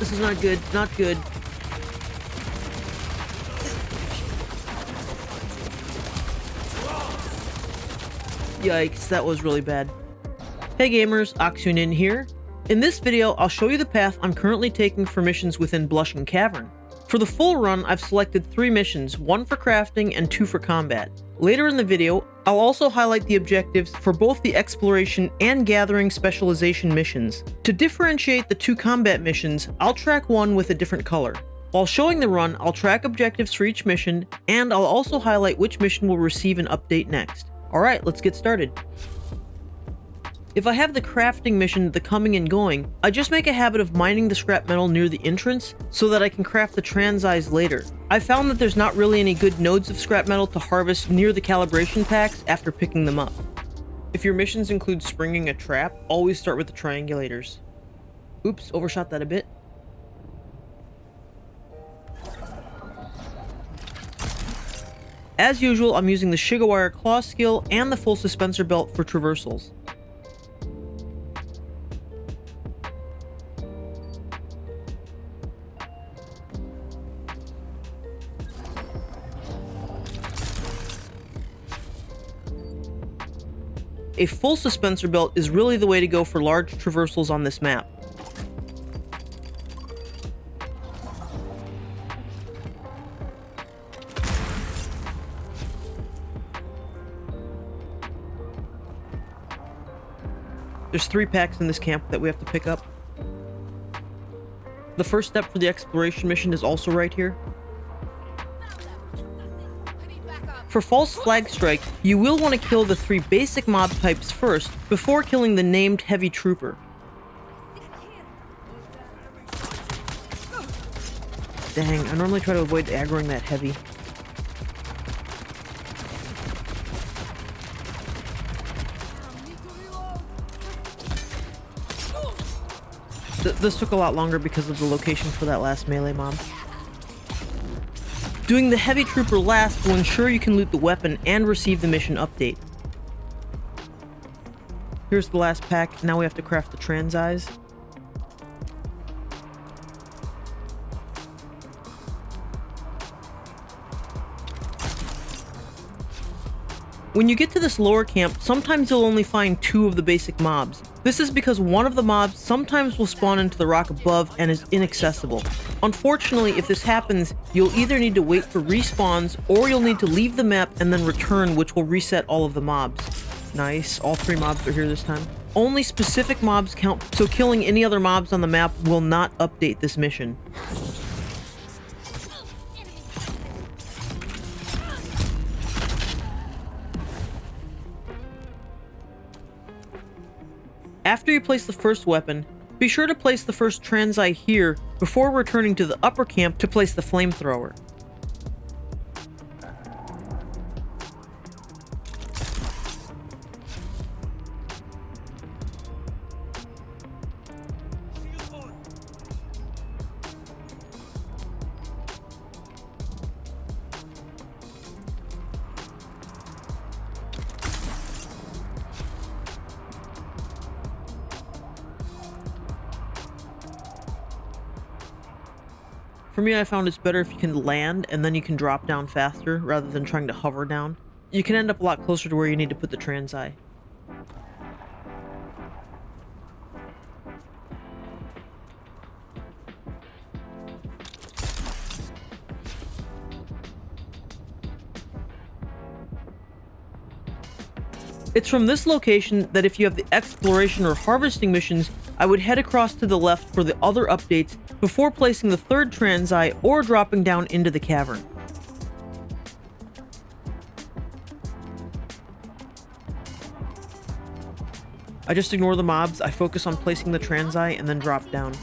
this is not good. Not good. Yikes, that was really bad. Hey gamers, Oxyunin here. In this video, I'll show you the path I'm currently taking for missions within Blushing Cavern. For the full run, I've selected 3 missions, 1 for crafting and 2 for combat. Later in the video, I'll also highlight the objectives for both the exploration and gathering specialization missions. To differentiate the 2 combat missions, I'll track one with a different color. While showing the run, I'll track objectives for each mission, and I'll also highlight which mission will receive an update next. Alright, let's get started. If I have the crafting mission, the coming and going, I just make a habit of mining the scrap metal near the entrance so that I can craft the transeyes later. I found that there's not really any good nodes of scrap metal to harvest near the calibration packs after picking them up. If your missions include springing a trap, always start with the triangulators. Oops, overshot that a bit. As usual, I'm using the Shigawire Claw skill and the full Suspensor Belt for traversals. A full Suspensor Belt is really the way to go for large traversals on this map. There's 3 packs in this camp that we have to pick up. The first step for the exploration mission is also right here. For False Flag Strike, you will want to kill the 3 basic mob types first, before killing the named Heavy Trooper. Dang, I normally try to avoid aggroing that heavy. This took a lot longer because of the location for that last melee mob. Doing the Heavy Trooper last will ensure you can loot the weapon and receive the mission update. Here's the last pack, now we have to craft the transeyes. When you get to this lower camp, sometimes you'll only find 2 of the basic mobs. This is because one of the mobs sometimes will spawn into the rock above and is inaccessible. Unfortunately, if this happens, you'll either need to wait for respawns, or you'll need to leave the map and then return, which will reset all of the mobs. Nice, all 3 mobs are here this time. Only specific mobs count, so killing any other mobs on the map will not update this mission. After you place the first weapon, be sure to place the first transeye here before returning to the upper camp to place the flamethrower. For me, I found it's better if you can land and then you can drop down faster rather than trying to hover down. You can end up a lot closer to where you need to put the transeye. It's from this location that if you have the exploration or harvesting missions, I would head across to the left for the other updates before placing the 3rd transeye or dropping down into the cavern. I just ignore the mobs, I focus on placing the transeye and then drop down.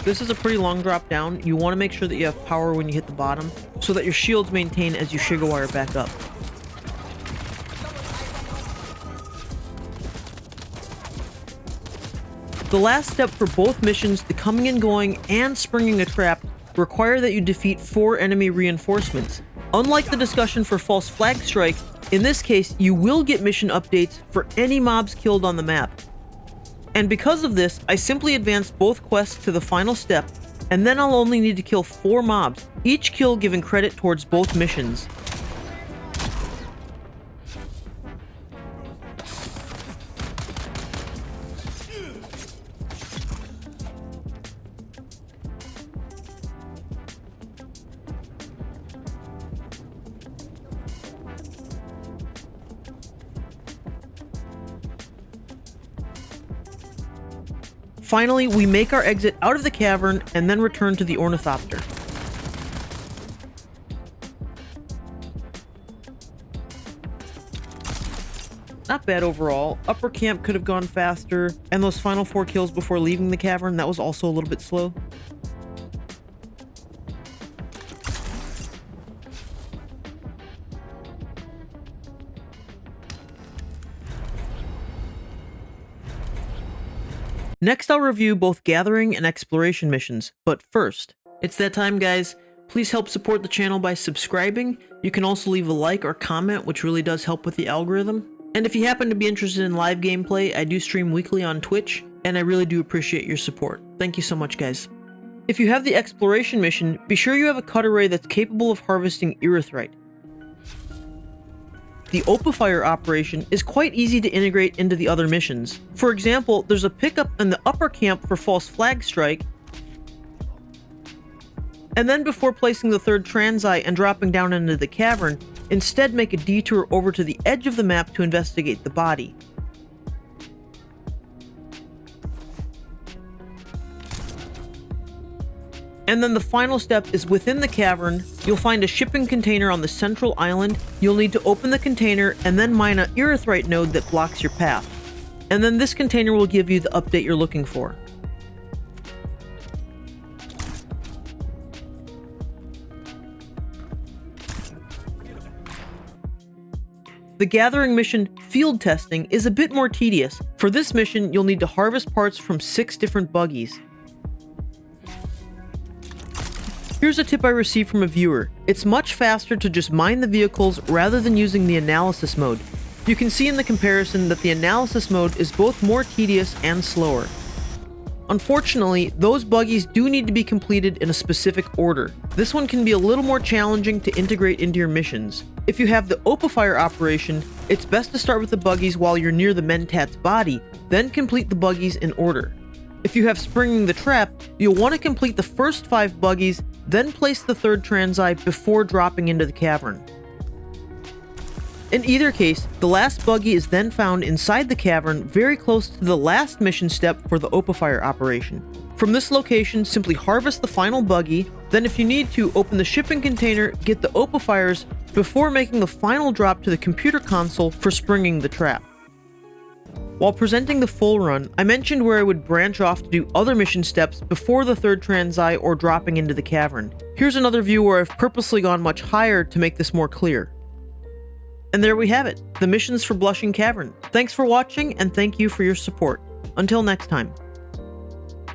This is a pretty long drop down. You want to make sure that you have power when you hit the bottom, so that your shields maintain as you Shigawire back up. The last step for both missions, the coming and going and springing a trap, require that you defeat 4 enemy reinforcements. Unlike the discussion for False Flag Strike, in this case, you will get mission updates for any mobs killed on the map. And because of this, I simply advanced both quests to the final step, and then I'll only need to kill 4 mobs, each kill giving credit towards both missions. Finally, we make our exit out of the cavern and then return to the ornithopter. Not bad overall. Upper camp could have gone faster, and those final 4 kills before leaving the cavern, that was also a little bit slow. Next, I'll review both gathering and exploration missions, but first, it's that time, guys. Please help support the channel by subscribing. You can also leave a like or comment, which really does help with the algorithm. And if you happen to be interested in live gameplay, I do stream weekly on Twitch, and I really do appreciate your support. Thank you so much, guys. If you have the exploration mission, be sure you have a cutteray that's capable of harvesting Erythrite. The Opafire Operation is quite easy to integrate into the other missions. For example, there's a pickup in the upper camp for false flag strike, and then before placing the 3rd transeye and dropping down into the cavern, instead make a detour over to the edge of the map to investigate the body. And then the final step is within the cavern. You'll find a shipping container on the central island. You'll need to open the container and then mine an Erythrite node that blocks your path. And then this container will give you the update you're looking for. The gathering mission, Field Testing, is a bit more tedious. For this mission, you'll need to harvest parts from 6 different buggies. Here's a tip I received from a viewer. It's much faster to just mine the vehicles rather than using the analysis mode. You can see in the comparison that the analysis mode is both more tedious and slower. Unfortunately, those buggies do need to be completed in a specific order. This one can be a little more challenging to integrate into your missions. If you have the Opafire Operation, it's best to start with the buggies while you're near the Mentat's body, then complete the buggies in order. If you have Springing the Trap, you'll want to complete the first 5 buggies, then place the 3rd transeye before dropping into the cavern. In either case, the last buggy is then found inside the cavern, very close to the last mission step for the Opafire Operation. From this location, simply harvest the final buggy, then if you need to, open the shipping container, get the Opafires, before making the final drop to the computer console for Springing the Trap. While presenting the full run, I mentioned where I would branch off to do other mission steps before the 3rd transeye or dropping into the cavern. Here's another view where I've purposely gone much higher to make this more clear. And there we have it, the missions for Blushing Cavern. Thanks for watching, and thank you for your support. Until next time.